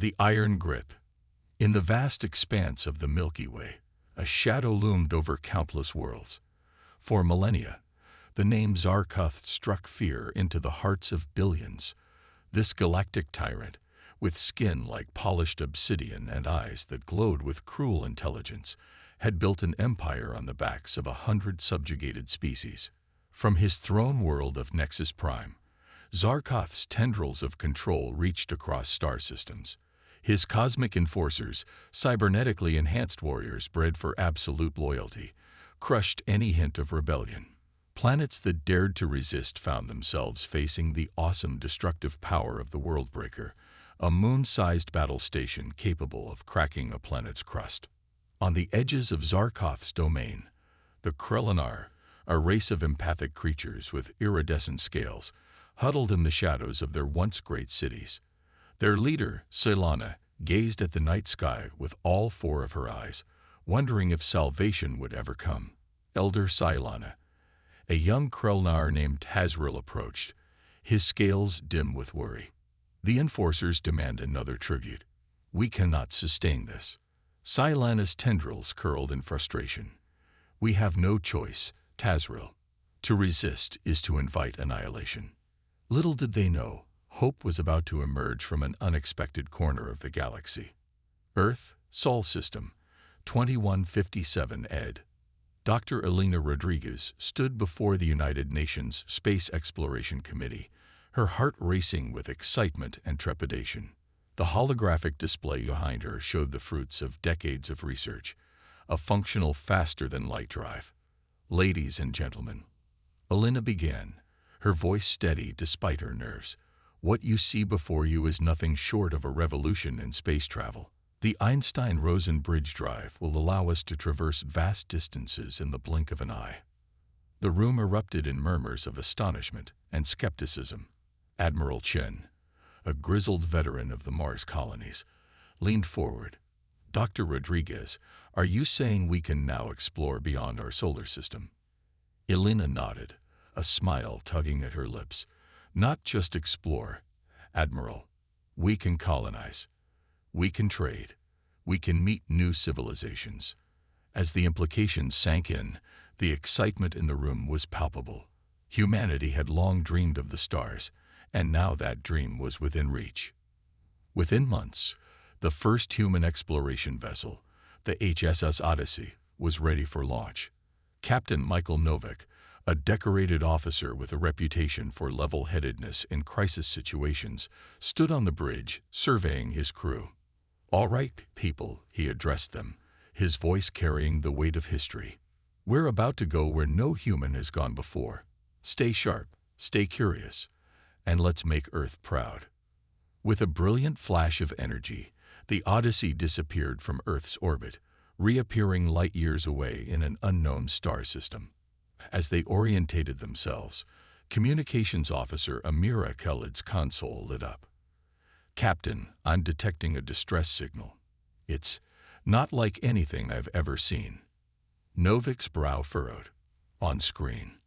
The Iron Grip. In the vast expanse of the Milky Way, a shadow loomed over countless worlds. For millennia, the name Zarkoth struck fear into the hearts of billions. This galactic tyrant, with skin like polished obsidian and eyes that glowed with cruel intelligence, had built an empire on the backs of 100 subjugated species. From his throne world of Nexus Prime, Zarkoth's tendrils of control reached across star systems. His cosmic enforcers, cybernetically enhanced warriors bred for absolute loyalty, crushed any hint of rebellion. Planets that dared to resist found themselves facing the awesome destructive power of the Worldbreaker, a moon-sized battle station capable of cracking a planet's crust. On the edges of Zarkoth's domain, the Krelinar, a race of empathic creatures with iridescent scales, huddled in the shadows of their once great cities. Their leader, Selana, gazed at the night sky with all four of her eyes, wondering if salvation would ever come. Elder Selana, a young Krelinar named Tazril, approached, his scales dim with worry. The enforcers demand another tribute. We cannot sustain this. Selana's tendrils curled in frustration. We have no choice, Tazril. To resist is to invite annihilation. Little did they know, hope was about to emerge from an unexpected corner of the galaxy. Earth, Sol System, 2157 Ed. Dr. Elena Rodriguez stood before the United Nations Space Exploration Committee, her heart racing with excitement and trepidation. The holographic display behind her showed the fruits of decades of research, a functional faster-than-light drive. Ladies and gentlemen, Elena began, her voice steady despite her nerves. What you see before you is nothing short of a revolution in space travel. The Einstein-Rosen bridge drive will allow us to traverse vast distances in the blink of an eye. The room erupted in murmurs of astonishment and skepticism. Admiral Chen, a grizzled veteran of the Mars colonies, leaned forward. Dr. Rodriguez, are you saying we can now explore beyond our solar system? Elena nodded, a smile tugging at her lips. Not just explore, Admiral. We can colonize. We can trade. We can meet new civilizations. As the implications sank in, the excitement in the room was palpable. Humanity had long dreamed of the stars, and now that dream was within reach. Within months, the first human exploration vessel, the HSS Odyssey, was ready for launch. Captain Michael Novak, a decorated officer with a reputation for level-headedness in crisis situations, stood on the bridge, surveying his crew. "All right, people," he addressed them, his voice carrying the weight of history. "We're about to go where no human has gone before. Stay sharp, stay curious, and let's make Earth proud." With a brilliant flash of energy, the Odyssey disappeared from Earth's orbit, reappearing light years away in an unknown star system. As they orientated themselves, Communications Officer Amira Khalid's console lit up. "Captain, I'm detecting a distress signal. It's not like anything I've ever seen." Novik's brow furrowed. On screen,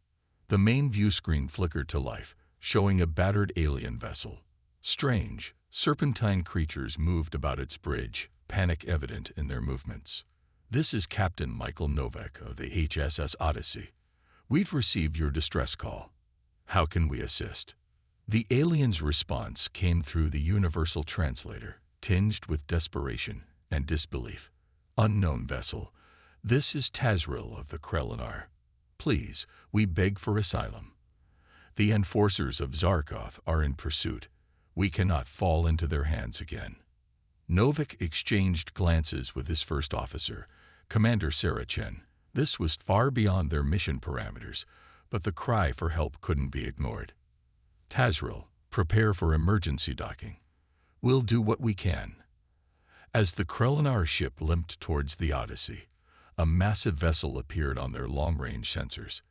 the main view screen flickered to life, showing a battered alien vessel. Strange, serpentine creatures moved about its bridge, panic evident in their movements. "This is Captain Michael Novak of the HSS Odyssey. We've received your distress call. How can we assist?" The alien's response came through the universal translator, tinged with desperation and disbelief. "Unknown vessel, this is Tazril of the Krelinar. Please, we beg for asylum. The enforcers of Zarkoth are in pursuit. We cannot fall into their hands again." Novak exchanged glances with his first officer, Commander Sarah Chen. This was far beyond their mission parameters, but the cry for help couldn't be ignored. "Tazril, prepare for emergency docking. We'll do what we can." As the Krelinar ship limped towards the Odyssey, a massive vessel appeared on their long-range sensors.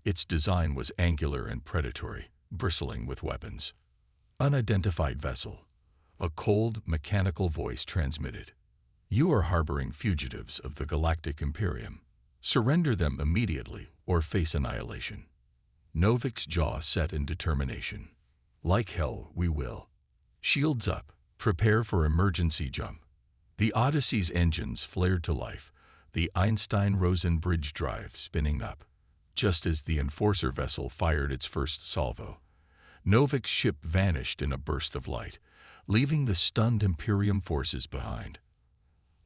Its design was angular and predatory, bristling with weapons. "Unidentified vessel," a cold, mechanical voice transmitted. "You are harboring fugitives of the Galactic Imperium. Surrender them immediately or face annihilation." Novik's jaw set in determination. "Like hell, we will. Shields up, Prepare for emergency jump. The Odyssey's engines flared to life, the Einstein-Rosen bridge drive spinning up. Just as the Enforcer vessel fired its first salvo, Novik's ship vanished in a burst of light, leaving the stunned Imperium forces behind.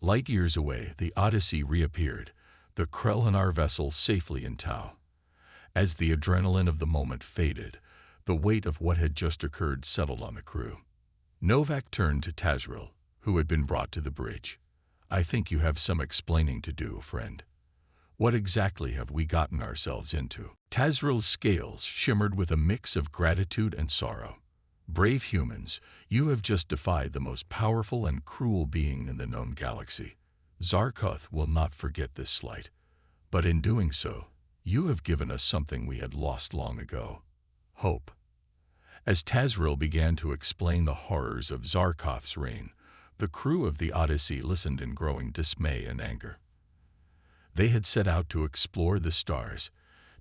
Light years away, the Odyssey reappeared, the Krelinar vessel safely in tow. As the adrenaline of the moment faded, the weight of what had just occurred settled on the crew. Novak turned to Tazril, who had been brought to the bridge. "I think you have some explaining to do, friend. What exactly have we gotten ourselves into?" Tazril's scales shimmered with a mix of gratitude and sorrow. "Brave humans, you have just defied the most powerful and cruel being in the known galaxy. Zarkoth will not forget this slight. But in doing so, you have given us something we had lost long ago: hope." As Tazril began to explain the horrors of Zarkoth's reign, the crew of the Odyssey listened in growing dismay and anger. They had set out to explore the stars,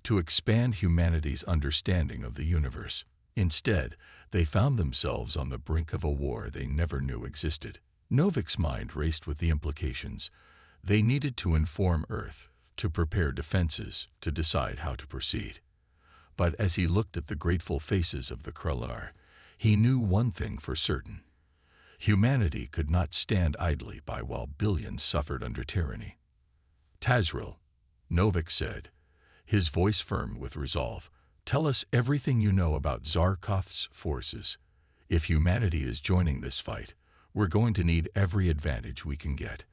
to expand humanity's understanding of the universe. Instead, they found themselves on the brink of a war they never knew existed. Novik's mind raced with the implications. They needed to inform Earth, to prepare defenses, to decide how to proceed. But as he looked at the grateful faces of the Krelinar, he knew one thing for certain: humanity could not stand idly by while billions suffered under tyranny. "Tazril," Novik said, his voice firm with resolve, "tell us everything you know about Zarkoth's forces. If humanity is joining this fight, we're going to need every advantage we can get."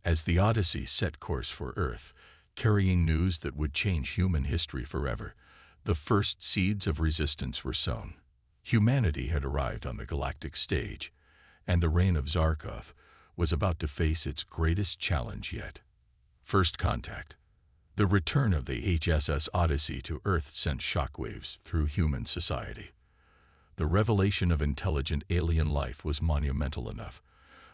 As the Odyssey set course for Earth, carrying news that would change human history forever, the first seeds of resistance were sown. Humanity had arrived on the galactic stage, and the reign of Zarkoth was about to face its greatest challenge yet. First contact. The return of the HSS Odyssey to Earth sent shockwaves through human society. The revelation of intelligent alien life was monumental enough,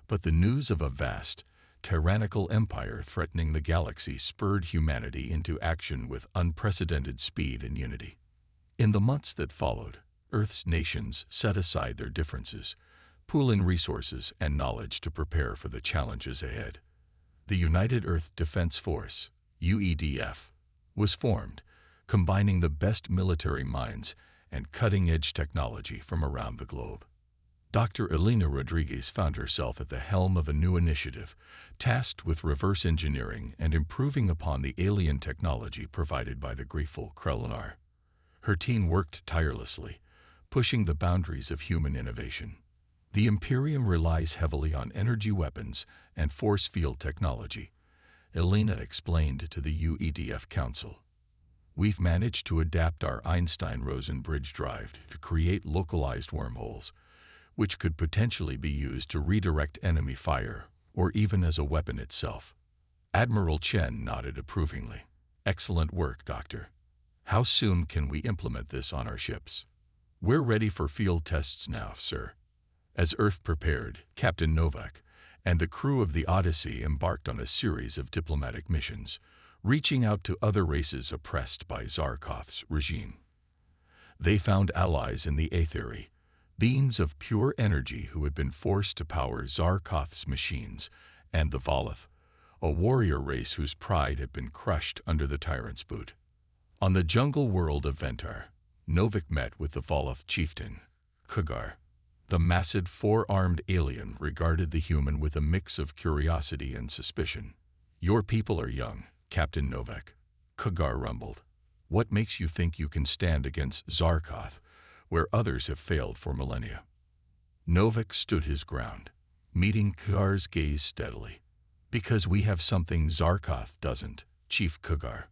but the news of a vast, tyrannical empire threatening the galaxy spurred humanity into action with unprecedented speed and unity. In the months that followed, Earth's nations set aside their differences, pooling resources and knowledge to prepare for the challenges ahead. The United Earth Defense Force, UEDF, was formed, combining the best military minds and cutting-edge technology from around the globe. Dr. Elena Rodriguez found herself at the helm of a new initiative, tasked with reverse engineering and improving upon the alien technology provided by the grateful Krelinar. Her team worked tirelessly, pushing the boundaries of human innovation. The Imperium relies heavily on energy weapons and force field technology, Elena explained to the UEDF Council. "We've managed to adapt our Einstein-Rosen bridge drive to create localized wormholes, which could potentially be used to redirect enemy fire or even as a weapon itself." Admiral Chen nodded approvingly. "Excellent work, Doctor. How soon can we implement this on our ships?" "We're ready for field tests now, sir." As Earth prepared, Captain Novak and the crew of the Odyssey embarked on a series of diplomatic missions, reaching out to other races oppressed by Zarkoth's regime. They found allies in the Aetheri, beings of pure energy who had been forced to power Zarkoth's machines, and the Volith, a warrior race whose pride had been crushed under the tyrant's boot. On the jungle world of Ventar, Novik met with the Volith chieftain, Khadgar. The massive four-armed alien regarded the human with a mix of curiosity and suspicion. "Your people are young, Captain Novak," Khadgar rumbled. "What makes you think you can stand against Zarkoth, where others have failed for millennia?" Novak stood his ground, meeting Khadgar's gaze steadily. "Because we have something Zarkoth doesn't, Chief Khadgar.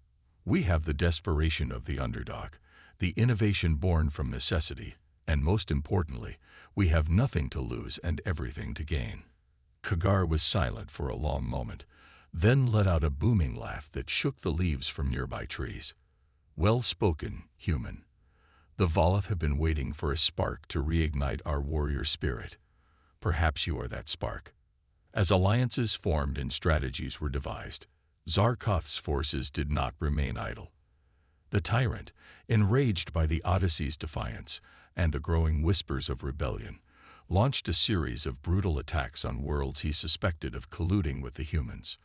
We have the desperation of the underdog, the innovation born from necessity, and most importantly, we have nothing to lose and everything to gain." Khadgar was silent for a long moment, then let out a booming laugh that shook the leaves from nearby trees. "Well spoken, human. The Volith have been waiting for a spark to reignite our warrior spirit. Perhaps you are that spark." As alliances formed and strategies were devised, Zarkoth's forces did not remain idle. The tyrant, enraged by the Odyssey's defiance and the growing whispers of rebellion, launched a series of brutal attacks on worlds he suspected of colluding with the humans.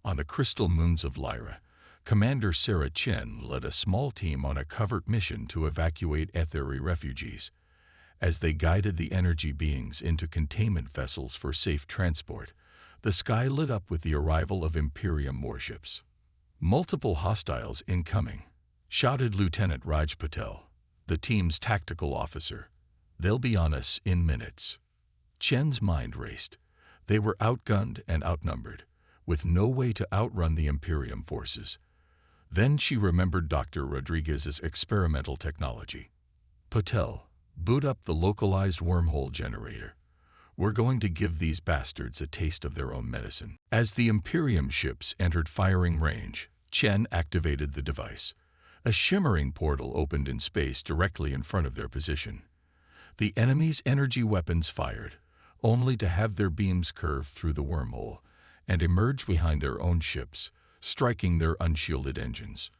On the crystal moons of Lyra, Commander Sarah Chen led a small team on a covert mission to evacuate Etheri refugees. As they guided the energy beings into containment vessels for safe transport, the sky lit up with the arrival of Imperium warships. "Multiple hostiles incoming," shouted Lieutenant Raj Patel, the team's tactical officer. "They'll be on us in minutes." Chen's mind raced. They were outgunned and outnumbered, with no way to outrun the Imperium forces. Then she remembered Dr. Rodriguez's experimental technology. "Patel, boot up the localized wormhole generator. We're going to give these bastards a taste of their own medicine." As the Imperium ships entered firing range, Chen activated the device. A shimmering portal opened in space directly in front of their position. The enemy's energy weapons fired, only to have their beams curve through the wormhole and emerge behind their own ships, striking their unshielded engines.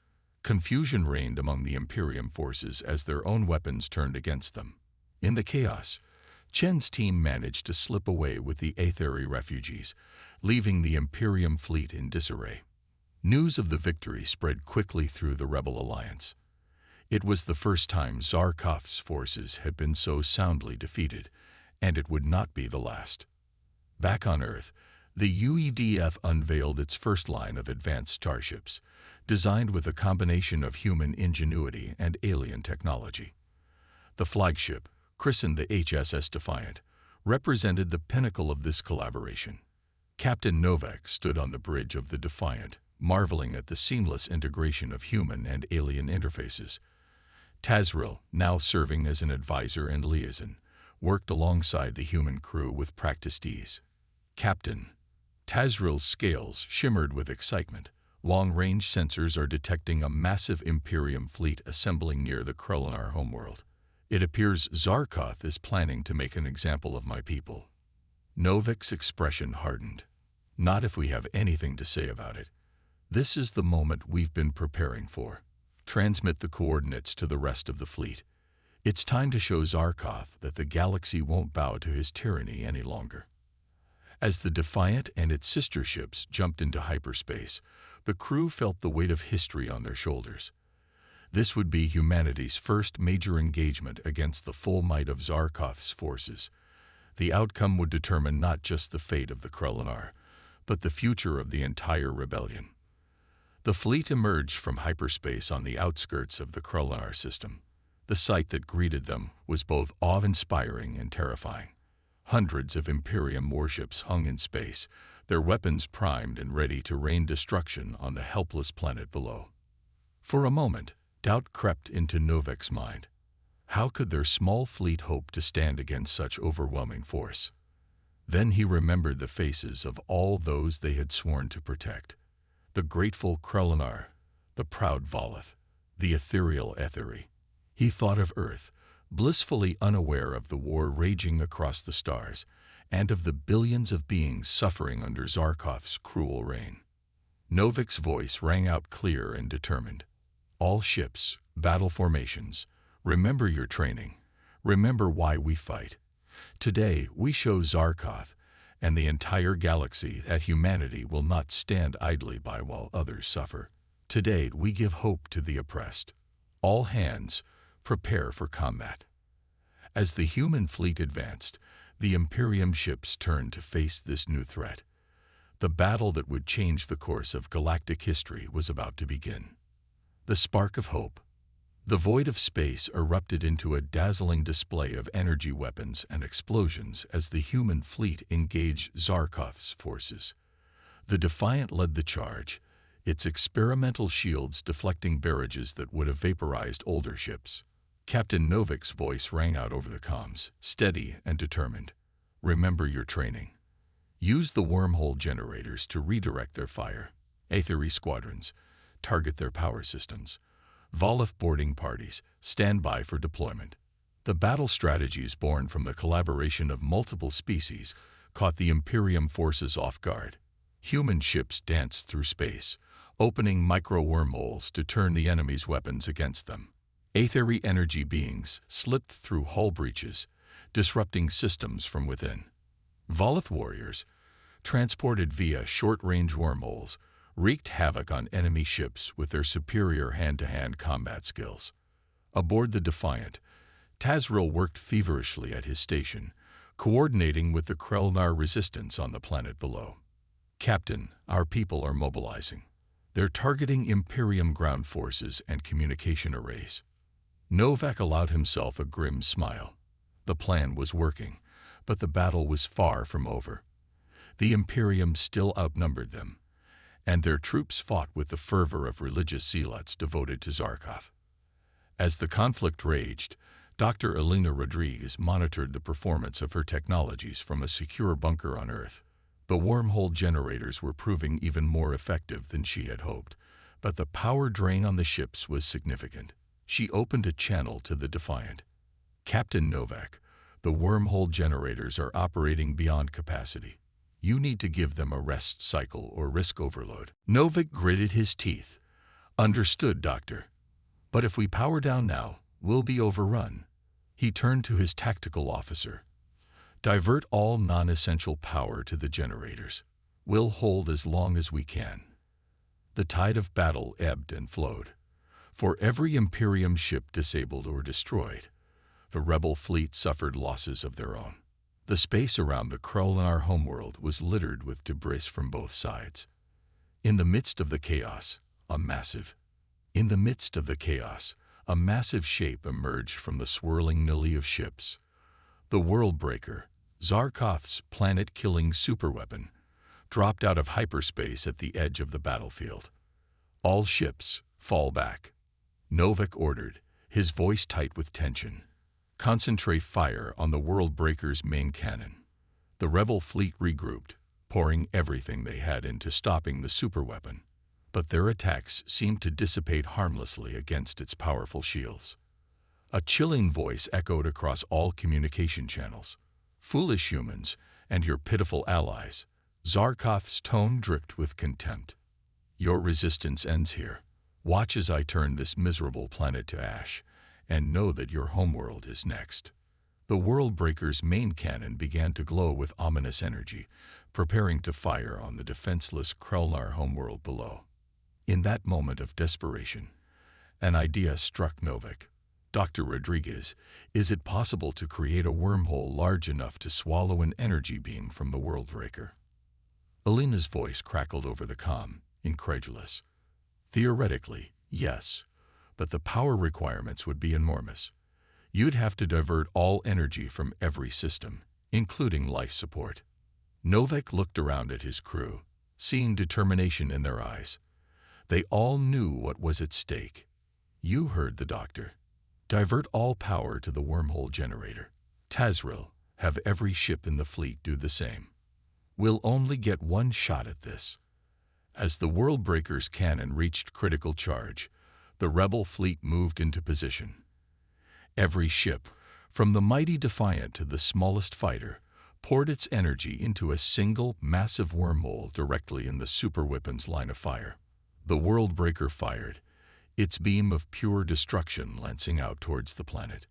Confusion reigned among the Imperium forces as their own weapons turned against them. In the chaos, Chen's team managed to slip away with the Etheri refugees, leaving the Imperium fleet in disarray. News of the victory spread quickly through the rebel alliance. It was the first time Zarkoth's forces had been so soundly defeated, and it would not be the last. Back on Earth, the UEDF unveiled its first line of advanced starships, designed with a combination of human ingenuity and alien technology. The flagship, christened the HSS Defiant, represented the pinnacle of this collaboration. Captain Novak stood on the bridge of the Defiant, marveling at the seamless integration of human and alien interfaces. Tazril, now serving as an advisor and liaison, worked alongside the human crew with practiced ease. "Captain." Tazril's scales shimmered with excitement. Long-range sensors are detecting a massive Imperium fleet assembling near the Krelinar homeworld. "It appears Zarkoth is planning to make an example of my people." Novik's expression hardened. "Not if we have anything to say about it. This is the moment we've been preparing for. Transmit the coordinates to the rest of the fleet. It's time to show Zarkoth that the galaxy won't bow to his tyranny any longer." As the Defiant and its sister ships jumped into hyperspace, the crew felt the weight of history on their shoulders. This would be humanity's first major engagement against the full might of Zarkoth's forces. The outcome would determine not just the fate of the Krelinar, but the future of the entire rebellion. The fleet emerged from hyperspace on the outskirts of the Krelinar system. The sight that greeted them was both awe-inspiring and terrifying. Hundreds of Imperium warships hung in space, their weapons primed and ready to rain destruction on the helpless planet below. For a moment, doubt crept into Novik's mind. How could their small fleet hope to stand against such overwhelming force? Then he remembered the faces of all those they had sworn to protect. The grateful Krelinar, the proud Volith, the ethereal Etheri. He thought of Earth, blissfully unaware of the war raging across the stars, and of the billions of beings suffering under Zarkoth's cruel reign. Novik's voice rang out clear and determined. "All ships, battle formations, remember your training. Remember why we fight. Today we show Zarkoth and the entire galaxy that humanity will not stand idly by while others suffer. Today we give hope to the oppressed. All hands, prepare for combat." As the human fleet advanced, the Imperium ships turned to face this new threat. The battle that would change the course of galactic history was about to begin. The spark of hope. The void of space erupted into a dazzling display of energy weapons and explosions as the human fleet engaged Zarkoth's forces. The Defiant led the charge, its experimental shields deflecting barrages that would have vaporized older ships. Captain Novik's voice rang out over the comms, steady and determined. "Remember your training. Use the wormhole generators to redirect their fire. Etheri squadrons, target their power systems. Volith boarding parties, stand by for deployment." The battle strategies born from the collaboration of multiple species caught the Imperium forces off guard. Human ships danced through space, opening micro-wormholes to turn the enemy's weapons against them. Etheri energy beings slipped through hull breaches, disrupting systems from within. Volith warriors, transported via short-range wormholes, wreaked havoc on enemy ships with their superior hand-to-hand combat skills. Aboard the Defiant, Tazril worked feverishly at his station, coordinating with the Krelnar resistance on the planet below. "Captain, our people are mobilizing. They're targeting Imperium ground forces and communication arrays." Novak allowed himself a grim smile. The plan was working, but the battle was far from over. The Imperium still outnumbered them, and their troops fought with the fervor of religious zealots devoted to Zarkov. As the conflict raged, Dr. Elena Rodriguez monitored the performance of her technologies from a secure bunker on Earth. The wormhole generators were proving even more effective than she had hoped, but the power drain on the ships was significant. She opened a channel to the Defiant. "Captain Novak, the wormhole generators are operating beyond capacity. You need to give them a rest cycle or risk overload." Novak gritted his teeth. "Understood, Doctor. But if we power down now, we'll be overrun." He turned to his tactical officer. "Divert all non-essential power to the generators. We'll hold as long as we can." The tide of battle ebbed and flowed. For every Imperium ship disabled or destroyed, the rebel fleet suffered losses of their own. The space around the Krelnar homeworld was littered with debris from both sides. In the midst of the chaos, a massive shape emerged from the swirling nully of ships. The Worldbreaker, Zarkov's planet-killing superweapon, dropped out of hyperspace at the edge of the battlefield. "All ships, fall back," Novak ordered, his voice tight with tension. "Concentrate fire on the Worldbreaker's main cannon." The rebel fleet regrouped, pouring everything they had into stopping the superweapon, but their attacks seemed to dissipate harmlessly against its powerful shields. A chilling voice echoed across all communication channels. "Foolish humans and your pitiful allies." Zarkov's tone dripped with contempt. "Your resistance ends here. Watch as I turn this miserable planet to ash, and know that your homeworld is next." The Worldbreaker's main cannon began to glow with ominous energy, preparing to fire on the defenseless Krelnar homeworld below. In that moment of desperation, an idea struck Novak. "Dr. Rodriguez, is it possible to create a wormhole large enough to swallow an energy beam from the Worldbreaker?" Elena's voice crackled over the comm, incredulous. "Theoretically, yes, but the power requirements would be enormous. You'd have to divert all energy from every system, including life support." Novak looked around at his crew, seeing determination in their eyes. They all knew what was at stake. "You heard the doctor. Divert all power to the wormhole generator. Tazril, have every ship in the fleet do the same. We'll only get one shot at this." As the Worldbreaker's cannon reached critical charge, the rebel fleet moved into position. Every ship, from the mighty Defiant to the smallest fighter, poured its energy into a single, massive wormhole directly in the superweapon's line of fire. The Worldbreaker fired, its beam of pure destruction lancing out towards the planet.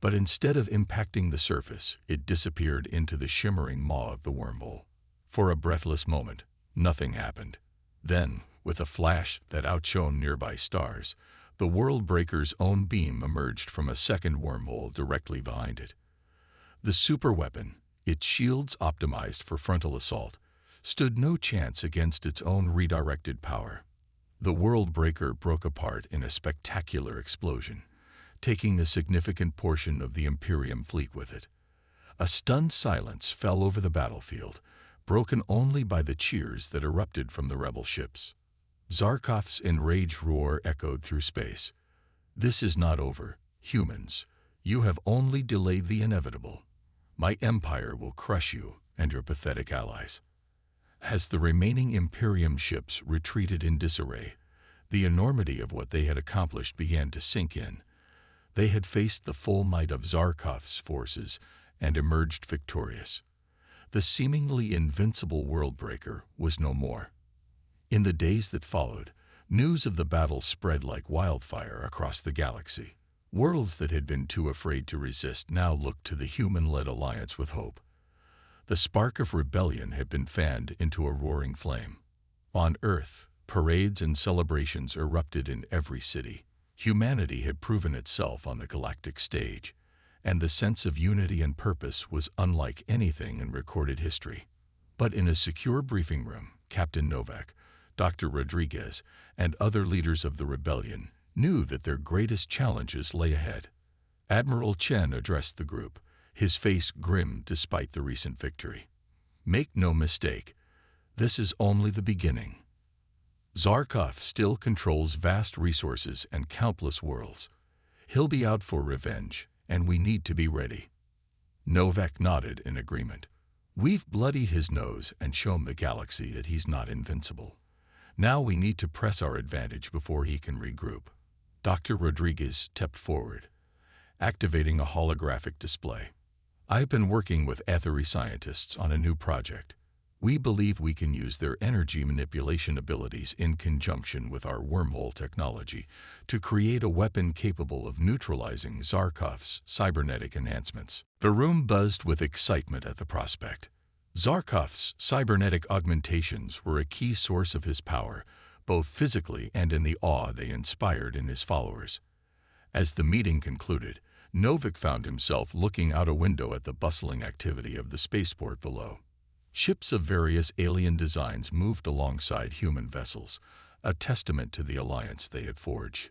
But instead of impacting the surface, it disappeared into the shimmering maw of the wormhole. For a breathless moment, nothing happened. Then, with a flash that outshone nearby stars, the Worldbreaker's own beam emerged from a second wormhole directly behind it. The superweapon, its shields optimized for frontal assault, stood no chance against its own redirected power. The Worldbreaker broke apart in a spectacular explosion, taking a significant portion of the Imperium fleet with it. A stunned silence fell over the battlefield, broken only by the cheers that erupted from the rebel ships. Zarkov's enraged roar echoed through space. "This is not over, humans. You have only delayed the inevitable. My empire will crush you and your pathetic allies." As the remaining Imperium ships retreated in disarray, the enormity of what they had accomplished began to sink in. They had faced the full might of Zarkov's forces and emerged victorious. The seemingly invincible Worldbreaker was no more. In the days that followed, news of the battle spread like wildfire across the galaxy. Worlds that had been too afraid to resist now looked to the human-led alliance with hope. The spark of rebellion had been fanned into a roaring flame. On Earth, parades and celebrations erupted in every city. Humanity had proven itself on the galactic stage, and the sense of unity and purpose was unlike anything in recorded history. But in a secure briefing room, Captain Novak, Dr. Rodriguez, and other leaders of the rebellion knew that their greatest challenges lay ahead. Admiral Chen addressed the group, his face grim despite the recent victory. Make no mistake, this is only the beginning. Zarkov still controls vast resources and countless worlds. He'll be out for revenge, and we need to be ready. Novak nodded in agreement. We've bloodied his nose and shown the galaxy that he's not invincible. Now we need to press our advantage before he can regroup. Dr. Rodriguez stepped forward, activating a holographic display. I've been working with Aetheri scientists on a new project. We believe we can use their energy manipulation abilities in conjunction with our wormhole technology to create a weapon capable of neutralizing Zarkov's cybernetic enhancements. The room buzzed with excitement at the prospect. Zarkov's cybernetic augmentations were a key source of his power, both physically and in the awe they inspired in his followers. As the meeting concluded, Novak found himself looking out a window at the bustling activity of the spaceport below. Ships of various alien designs moved alongside human vessels, a testament to the alliance they had forged.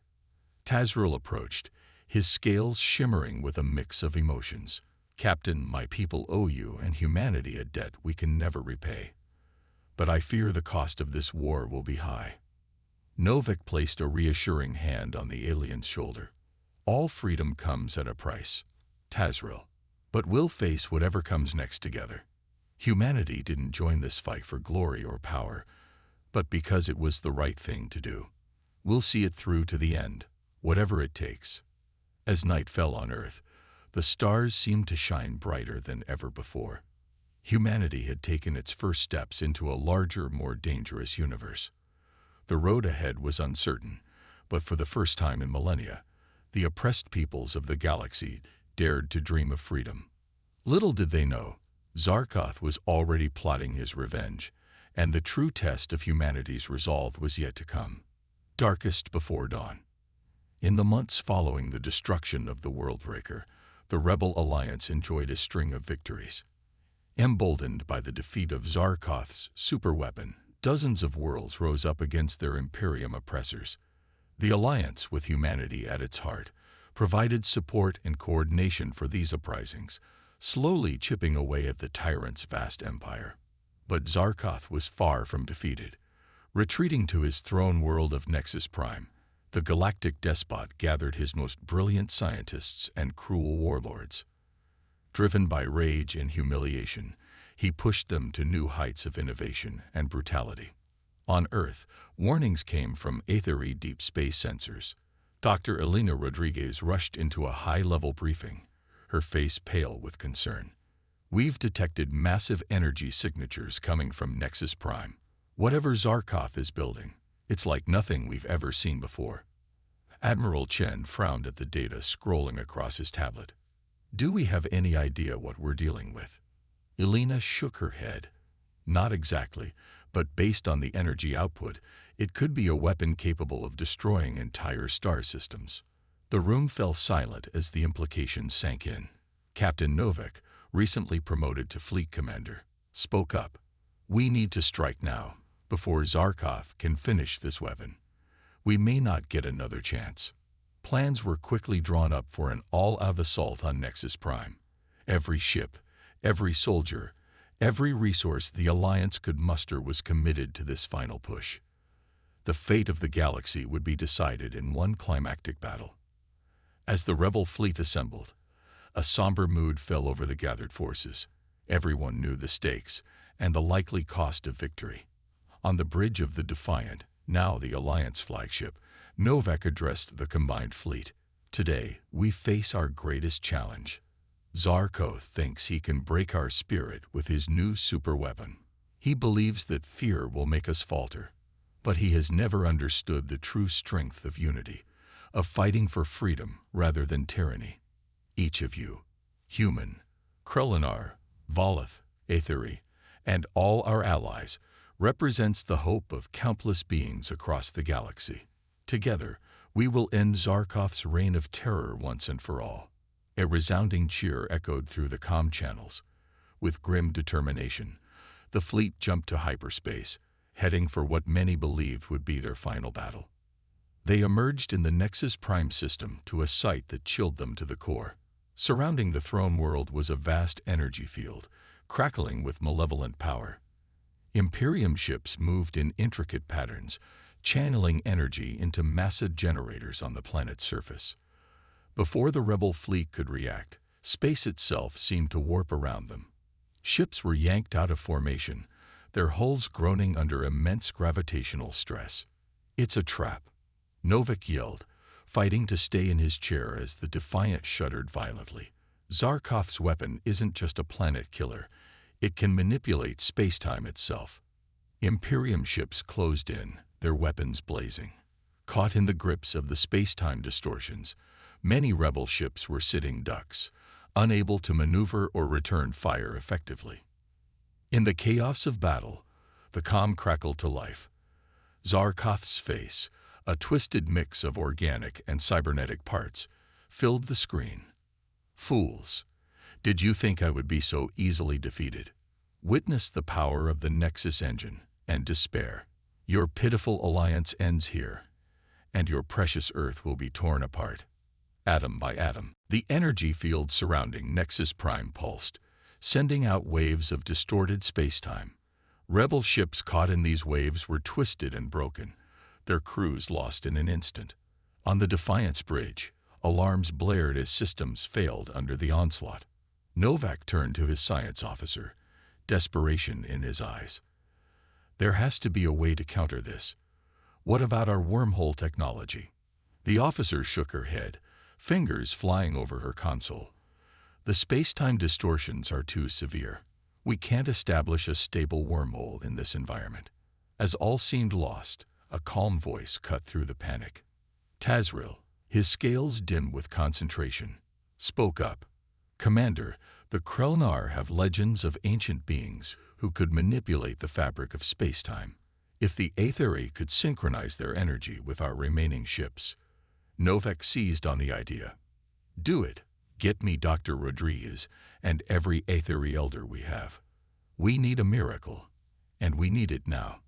Tazril approached, his scales shimmering with a mix of emotions. Captain, my people owe you and humanity a debt we can never repay. But I fear the cost of this war will be high. Novak placed a reassuring hand on the alien's shoulder. All freedom comes at a price, Tazril. But we'll face whatever comes next together. Humanity didn't join this fight for glory or power, but because it was the right thing to do. We'll see it through to the end, whatever it takes. As night fell on Earth, the stars seemed to shine brighter than ever before. Humanity had taken its first steps into a larger, more dangerous universe. The road ahead was uncertain, but for the first time in millennia, the oppressed peoples of the galaxy dared to dream of freedom. Little did they know, Zarkov was already plotting his revenge, and the true test of humanity's resolve was yet to come. Darkest before dawn. In the months following the destruction of the Worldbreaker, the Rebel Alliance enjoyed a string of victories. Emboldened by the defeat of Zarkov's superweapon, dozens of worlds rose up against their Imperium oppressors. The Alliance, with humanity at its heart, provided support and coordination for these uprisings, slowly chipping away at the tyrant's vast empire. But Zarkov was far from defeated. Retreating to his throne world of Nexus Prime, the galactic despot gathered his most brilliant scientists and cruel warlords. Driven by rage and humiliation, he pushed them to new heights of innovation and brutality. On Earth, warnings came from Aetheri deep space sensors. Dr. Elena Rodriguez rushed into a high-level briefing, her face pale with concern. We've detected massive energy signatures coming from Nexus Prime. Whatever Zarkov is building, it's like nothing we've ever seen before. Admiral Chen frowned at the data scrolling across his tablet. Do we have any idea what we're dealing with? Elena shook her head. Not exactly, but based on the energy output, it could be a weapon capable of destroying entire star systems. The room fell silent as the implications sank in. Captain Novak, recently promoted to fleet commander, spoke up. We need to strike now, before Zarkov can finish this weapon. We may not get another chance. Plans were quickly drawn up for an all-out assault on Nexus Prime. Every ship, every soldier, every resource the Alliance could muster was committed to this final push. The fate of the galaxy would be decided in one climactic battle. As the rebel fleet assembled, a somber mood fell over the gathered forces. Everyone knew the stakes and the likely cost of victory. On the bridge of the Defiant, now the Alliance flagship, Novak addressed the combined fleet. Today, we face our greatest challenge. Zarkov thinks he can break our spirit with his new superweapon. He believes that fear will make us falter. But he has never understood the true strength of unity, of fighting for freedom rather than tyranny. Each of you, human, Krelinar, Volith, Aetheri, and all our allies, represents the hope of countless beings across the galaxy. Together, we will end Zarkoth's reign of terror once and for all. A resounding cheer echoed through the comm channels. With grim determination, the fleet jumped to hyperspace, heading for what many believed would be their final battle. They emerged in the Nexus Prime system to a sight that chilled them to the core. Surrounding the throne world was a vast energy field, crackling with malevolent power. Imperium ships moved in intricate patterns, channeling energy into massive generators on the planet's surface. Before the rebel fleet could react, space itself seemed to warp around them. Ships were yanked out of formation, their hulls groaning under immense gravitational stress. "It's a trap," Novik yelled, fighting to stay in his chair as the Defiant shuddered violently. "Zarkoth's weapon isn't just a planet killer. It can manipulate space-time itself." Imperium ships closed in, their weapons blazing. Caught in the grips of the space-time distortions, many rebel ships were sitting ducks, unable to maneuver or return fire effectively. In the chaos of battle, the comm crackled to life. Zarkoth's face, a twisted mix of organic and cybernetic parts, filled the screen. "Fools, did you think I would be so easily defeated? Witness the power of the Nexus engine and despair. Your pitiful alliance ends here, and your precious Earth will be torn apart." Atom by atom, the energy field surrounding Nexus Prime pulsed, sending out waves of distorted space-time. Rebel ships caught in these waves were twisted and broken, their crews lost in an instant. On the Defiance bridge, alarms blared as systems failed under the onslaught. Novak turned to his science officer, desperation in his eyes. "There has to be a way to counter this. What about our wormhole technology?" The officer shook her head, fingers flying over her console. "The space-time distortions are too severe. We can't establish a stable wormhole in this environment." As all seemed lost, a calm voice cut through the panic. Tazril, his scales dim with concentration, spoke up. "Commander, the Krelinar have legends of ancient beings who could manipulate the fabric of space-time. If the Aetheri could synchronize their energy with our remaining ships." Novak seized on the idea. "Do it. Get me Dr. Rodriguez and every Aetheri elder we have. We need a miracle, and we need it now."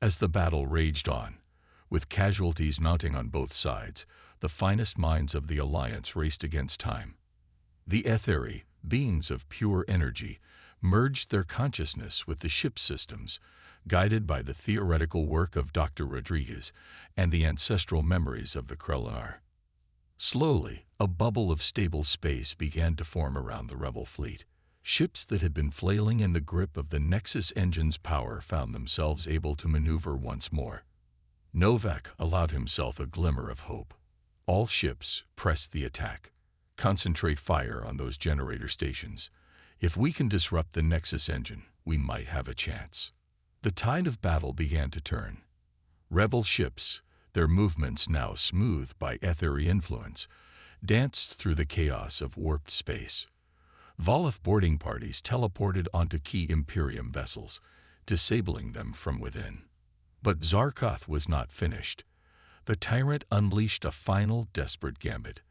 As the battle raged on, with casualties mounting on both sides, the finest minds of the Alliance raced against time. The Aetheri, beings of pure energy, merged their consciousness with the ship systems, guided by the theoretical work of Dr. Rodriguez and the ancestral memories of the Krelinar. Slowly, a bubble of stable space began to form around the rebel fleet. Ships that had been flailing in the grip of the Nexus engine's power found themselves able to maneuver once more. Novak allowed himself a glimmer of hope. "All ships, press the attack. Concentrate fire on those generator stations. If we can disrupt the Nexus engine, we might have a chance." The tide of battle began to turn. Rebel ships, their movements now smoothed by Aetheri influence, danced through the chaos of warped space. Volith boarding parties teleported onto key Imperium vessels, disabling them from within. But Zarkoth was not finished. The tyrant unleashed a final desperate gambit.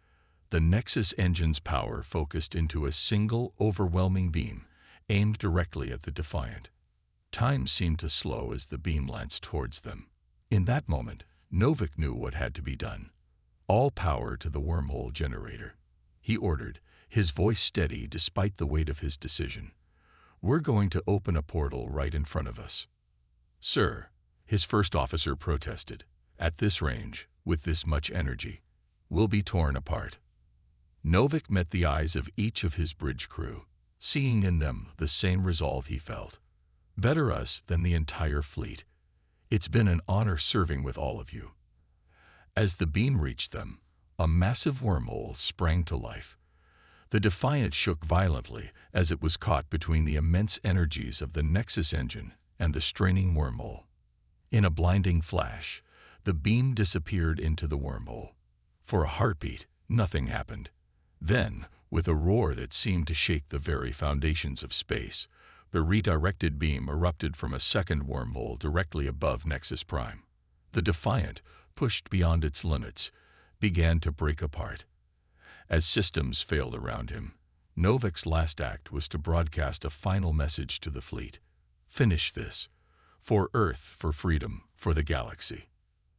The Nexus engine's power focused into a single overwhelming beam, aimed directly at the Defiant. Time seemed to slow as the beam lanced towards them. In that moment, Novik knew what had to be done. "All power to the wormhole generator," he ordered, his voice steady despite the weight of his decision. "We're going to open a portal right in front of us." "Sir," his first officer protested, "at this range, with this much energy, we'll be torn apart." Novik met the eyes of each of his bridge crew, seeing in them the same resolve he felt. "Better us than the entire fleet. It's been an honor serving with all of you." As the beam reached them, a massive wormhole sprang to life. The Defiant shook violently as it was caught between the immense energies of the Nexus engine and the straining wormhole. In a blinding flash, the beam disappeared into the wormhole. For a heartbeat, nothing happened. Then, with a roar that seemed to shake the very foundations of space, the redirected beam erupted from a second wormhole directly above Nexus Prime. The Defiant, pushed beyond its limits, began to break apart. As systems failed around him, Novak's last act was to broadcast a final message to the fleet. Finish this. For Earth, for freedom, for the galaxy.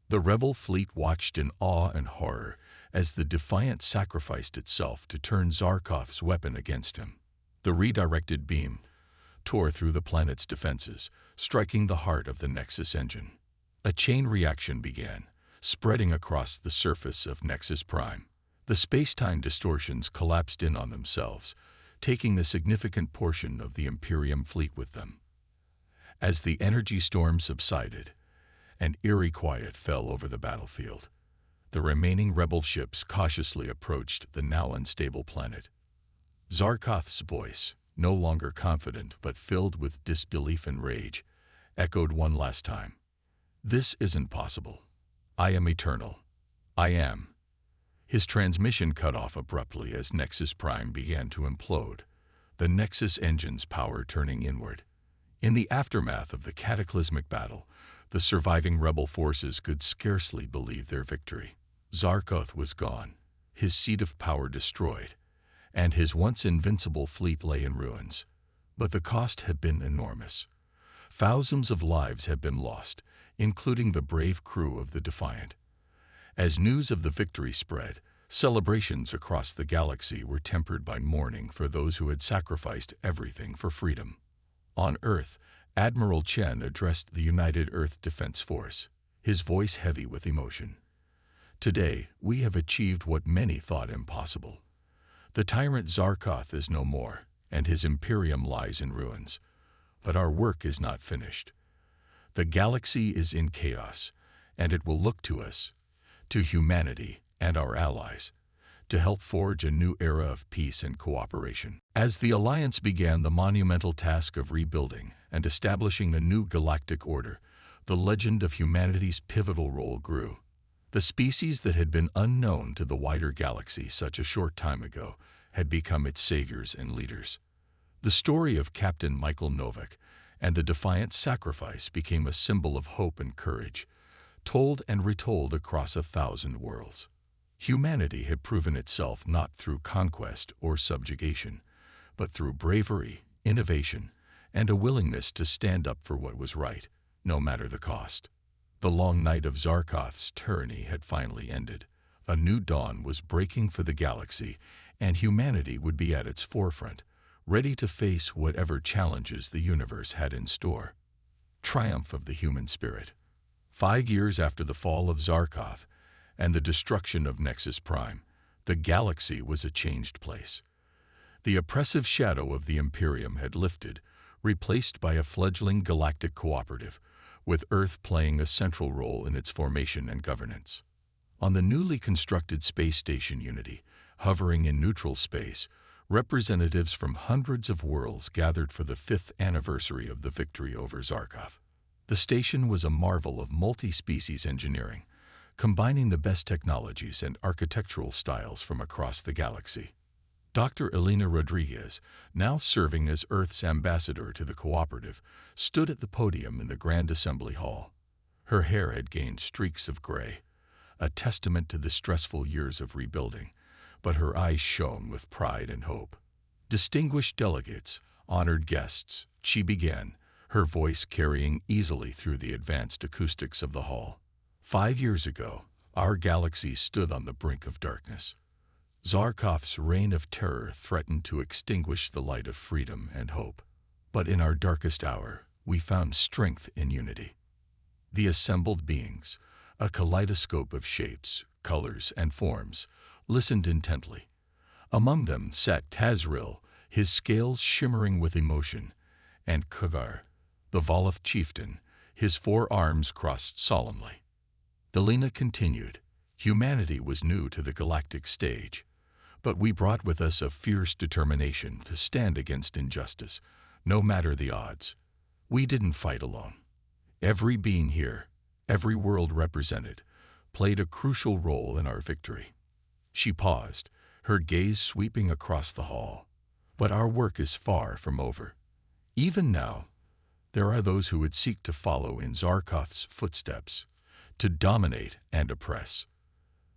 The rebel fleet watched in awe and horror as the Defiant sacrificed itself to turn Zarkov's weapon against him. The redirected beam tore through the planet's defenses, striking the heart of the Nexus engine. A chain reaction began, spreading across the surface of Nexus Prime. The space-time distortions collapsed in on themselves, taking a significant portion of the Imperium fleet with them. As the energy storm subsided, an eerie quiet fell over the battlefield. The remaining rebel ships cautiously approached the now unstable planet. Zarkov's voice, no longer confident but filled with disbelief and rage, echoed one last time. This isn't possible. I am eternal. I am. His transmission cut off abruptly as Nexus Prime began to implode, the Nexus engine's power turning inward. In the aftermath of the cataclysmic battle, the surviving rebel forces could scarcely believe their victory. Zarkov was gone, his seat of power destroyed, and his once invincible fleet lay in ruins. But the cost had been enormous. Thousands of lives had been lost, including the brave crew of the Defiant. As news of the victory spread, celebrations across the galaxy were tempered by mourning for those who had sacrificed everything for freedom. On Earth, Admiral Chen addressed the United Earth Defense Force, his voice heavy with emotion. Today, we have achieved what many thought impossible. The tyrant Zarkov is no more, and his Imperium lies in ruins. But our work is not finished. The galaxy is in chaos, and it will look to us, to humanity and our allies, to help forge a new era of peace and cooperation. As the Alliance began the monumental task of rebuilding and establishing a new galactic order, the legend of humanity's pivotal role grew. The species that had been unknown to the wider galaxy such a short time ago had become its saviors and leaders. The story of Captain Michael Novak and the Defiant sacrifice became a symbol of hope and courage, told and retold across 1,000 worlds. Humanity had proven itself not through conquest or subjugation, but through bravery, innovation, and a willingness to stand up for what was right, no matter the cost. The long night of Zarkov's tyranny had finally ended. A new dawn was breaking for the galaxy, and humanity would be at its forefront, ready to face whatever challenges the universe had in store. Triumph of the human spirit. 5 years after the fall of Zarkov and the destruction of Nexus Prime, the galaxy was a changed place. The oppressive shadow of the Imperium had lifted, replaced by a fledgling galactic cooperative, with Earth playing a central role in its formation and governance. On the newly constructed space station Unity, hovering in neutral space, representatives from hundreds of worlds gathered for the 5th anniversary of the victory over Zarkov. The station was a marvel of multi-species engineering, combining the best technologies and architectural styles from across the galaxy. Dr. Elena Rodriguez, now serving as Earth's ambassador to the cooperative, stood at the podium in the Grand Assembly Hall. Her hair had gained streaks of gray, a testament to the stressful years of rebuilding, but her eyes shone with pride and hope. Distinguished delegates, honored guests, she began, her voice carrying easily through the advanced acoustics of the hall. 5 years ago, our galaxy stood on the brink of darkness. Zarkov's reign of terror threatened to extinguish the light of freedom and hope. But in our darkest hour, we found strength in unity. The assembled beings, a kaleidoscope of shapes, colors, and forms, listened intently. Among them sat Tazril, his scales shimmering with emotion, and Kagar, the Volov chieftain, his 4 arms crossed solemnly. Delina continued. Humanity was new to the galactic stage, but we brought with us a fierce determination to stand against injustice, no matter the odds. We didn't fight alone. Every being here, every world represented, played a crucial role in our victory. She paused, her gaze sweeping across the hall. But our work is far from over. Even now, there are those who would seek to follow in Zarkoth's footsteps, to dominate and oppress.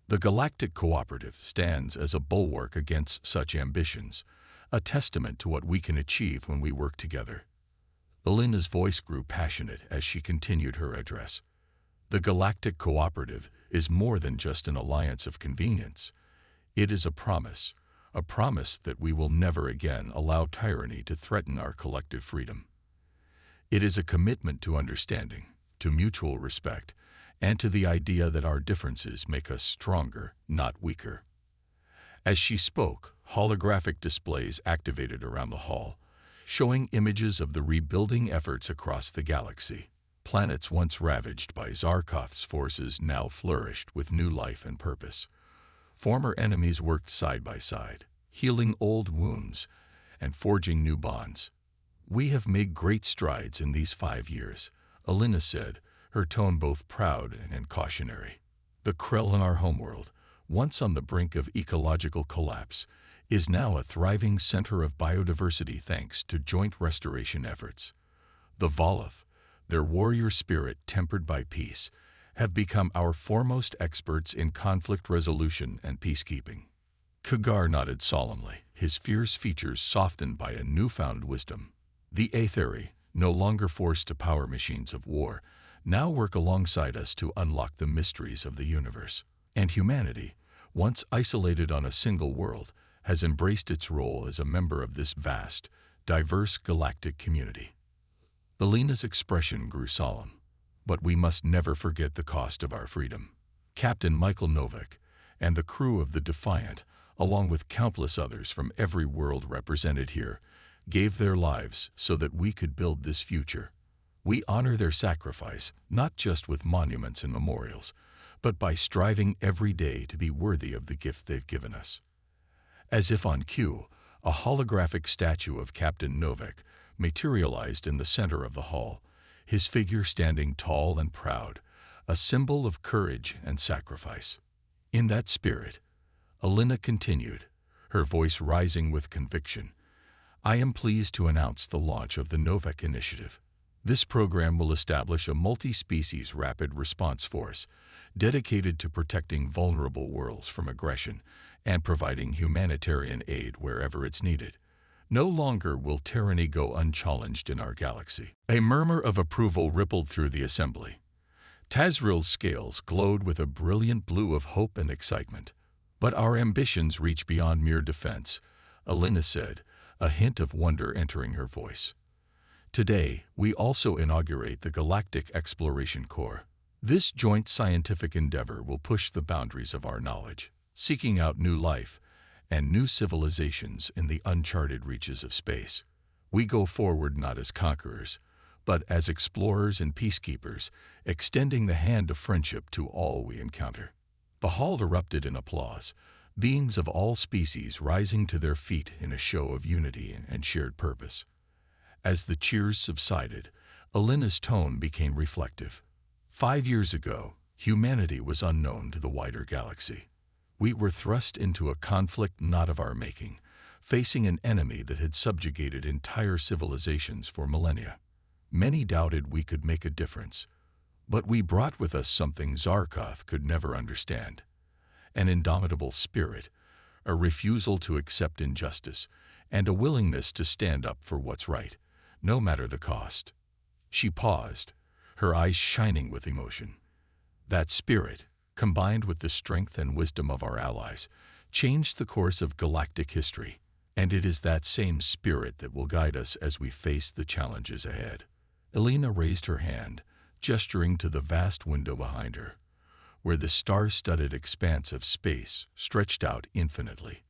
The Galactic Cooperative stands as a bulwark against such ambitions, a testament to what we can achieve when we work together. Alina's voice grew passionate as she continued her address. The Galactic Cooperative is more than just an alliance of convenience. It is a promise that we will never again allow tyranny to threaten our collective freedom. It is a commitment to understanding, to mutual respect, and to the idea that our differences make us stronger, not weaker. As she spoke, holographic displays activated around the hall, showing images of the rebuilding efforts across the galaxy. Planets once ravaged by Zarkoth's forces now flourished with new life and purpose. Former enemies worked side by side, healing old wounds and forging new bonds. "We have made great strides in these 5 years," Alina said, her tone both proud and cautionary. "The Krell in our homeworld, once on the brink of ecological collapse, is now a thriving center of biodiversity thanks to joint restoration efforts. The Voloth, their warrior spirit tempered by peace, have become our foremost experts in conflict resolution and peacekeeping." Kagar nodded solemnly, his fierce features softened by a newfound wisdom. "The Aetheri, no longer forced to power machines of war, now work alongside us to unlock the mysteries of the universe. And humanity, once isolated on a single world, has embraced its role as a member of this vast, diverse galactic community." Alina's expression grew solemn. "But we must never forget the cost of our freedom. Captain Michael Novak and the crew of the Defiant, along with countless others from every world represented here, gave their lives so that we could build this future. We honor their sacrifice, not just with monuments and memorials, but by striving every day to be worthy of the gift they've given us." As if on cue, a holographic statue of Captain Novak materialized in the center of the hall, his figure standing tall and proud, a symbol of courage and sacrifice. In that spirit, Alina continued, her voice rising with conviction, "I am pleased to announce the launch of the Novak Initiative. This program will establish a multi-species rapid response force dedicated to protecting vulnerable worlds from aggression and providing humanitarian aid wherever it's needed. No longer will tyranny go unchallenged in our galaxy." A murmur of approval rippled through the assembly. Tazril's scales glowed with a brilliant blue of hope and excitement. "But our ambitions reach beyond mere defense," Alina said, a hint of wonder entering her voice. "Today, we also inaugurate the Galactic Exploration Corps. This joint scientific endeavor will push the boundaries of our knowledge, seeking out new life and new civilizations in the uncharted reaches of space. We go forward not as conquerors, but as explorers and peacekeepers, extending the hand of friendship to all we encounter." The hall erupted in applause, beings of all species rising to their feet in a show of unity and shared purpose. As the cheers subsided, Alina's tone became reflective. 5 years ago, humanity was unknown to the wider galaxy. We were thrust into a conflict not of our making, facing an enemy that had subjugated entire civilizations for millennia. Many doubted we could make a difference, but we brought with us something Zarkoth could never understand: an indomitable spirit, a refusal to accept injustice, and a willingness to stand up for what's right, no matter the cost. She paused, her eyes shining with emotion. That spirit, combined with the strength and wisdom of our allies, changed the course of galactic history, and it is that same spirit that will guide us as we face the challenges ahead. Alina raised her hand, gesturing to the vast window behind her, where the star-studded expanse of space stretched out infinitely.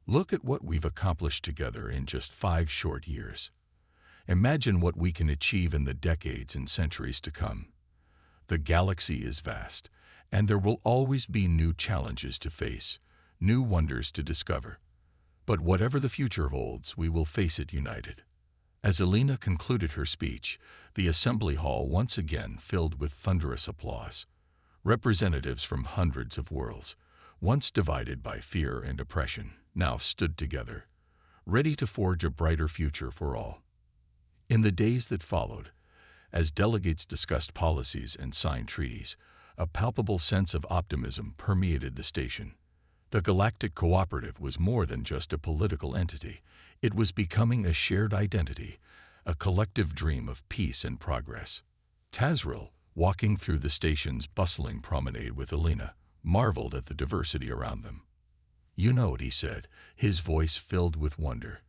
"Look at what we've accomplished together in just 5 short years. Imagine what we can achieve in the decades and centuries to come. The galaxy is vast, and there will always be new challenges to face, new wonders to discover. But whatever the future holds, we will face it united." As Alina concluded her speech, the assembly hall once again filled with thunderous applause. Representatives from hundreds of worlds, once divided by fear and oppression, now stood together, ready to forge a brighter future for all. In the days that followed, as delegates discussed policies and signed treaties, a palpable sense of optimism permeated the station. The Galactic Cooperative was more than just a political entity. It was becoming a shared identity, a collective dream of peace and progress. Tazril, walking through the station's bustling promenade with Elena, marveled at the diversity around them. "You know it," he said, his voice filled with wonder.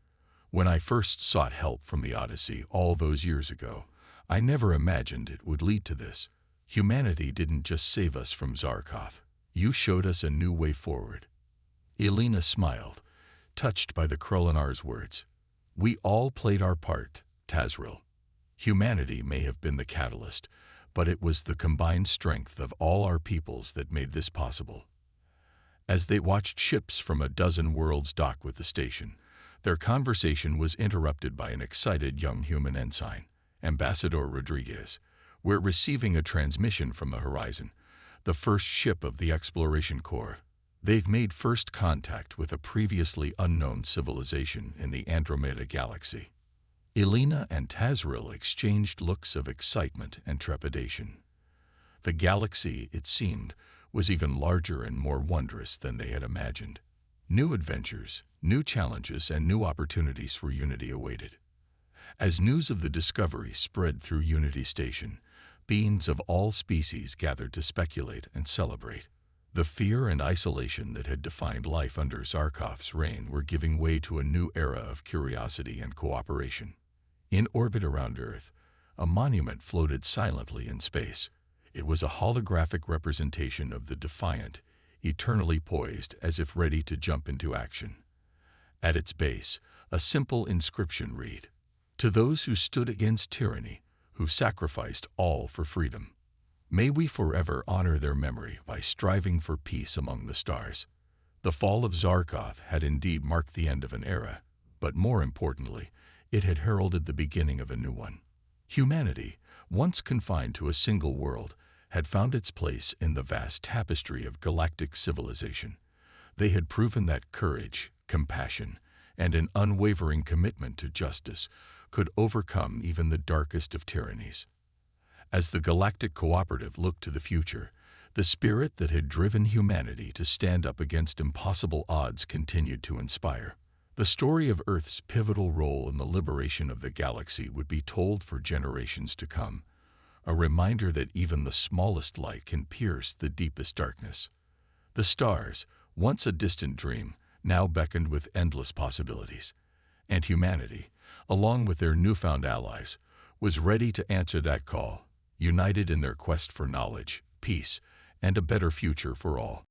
"When I first sought help from the Odyssey all those years ago, I never imagined it would lead to this. Humanity didn't just save us from Zarkov. You showed us a new way forward." Elena smiled, touched by the Krolinar's words. "We all played our part, Tazril. Humanity may have been the catalyst, but it was the combined strength of all our peoples that made this possible." As they watched ships from a dozen worlds dock with the station, their conversation was interrupted by an excited young human ensign, Ambassador Rodriguez. "We're receiving a transmission from the horizon, the first ship of the Exploration Corps. They've made first contact with a previously unknown civilization in the Andromeda Galaxy." Elena and Tazril exchanged looks of excitement and trepidation. The galaxy, it seemed, was even larger and more wondrous than they had imagined. New adventures, new challenges, and new opportunities for Unity awaited. As news of the discovery spread through Unity Station, beings of all species gathered to speculate and celebrate. The fear and isolation that had defined life under Zarkov's reign were giving way to a new era of curiosity and cooperation. In orbit around Earth, a monument floated silently in space. It was a holographic representation of the Defiant, eternally poised as if ready to jump into action. At its base, a simple inscription read, "To those who stood against tyranny, who sacrificed all for freedom. May we forever honor their memory by striving for peace among the stars." The fall of Zarkov had indeed marked the end of an era, but more importantly, it had heralded the beginning of a new one. Humanity, once confined to a single world, had found its place in the vast tapestry of galactic civilization. They had proven that courage, compassion, and an unwavering commitment to justice could overcome even the darkest of tyrannies. As the Galactic Cooperative looked to the future, the spirit that had driven humanity to stand up against impossible odds continued to inspire. The story of Earth's pivotal role in the liberation of the galaxy would be told for generations to come, a reminder that even the smallest light can pierce the deepest darkness. The stars, once a distant dream, now beckoned with endless possibilities, and humanity, along with their newfound allies, was ready to answer that call, united in their quest for knowledge, peace, and a better future for all.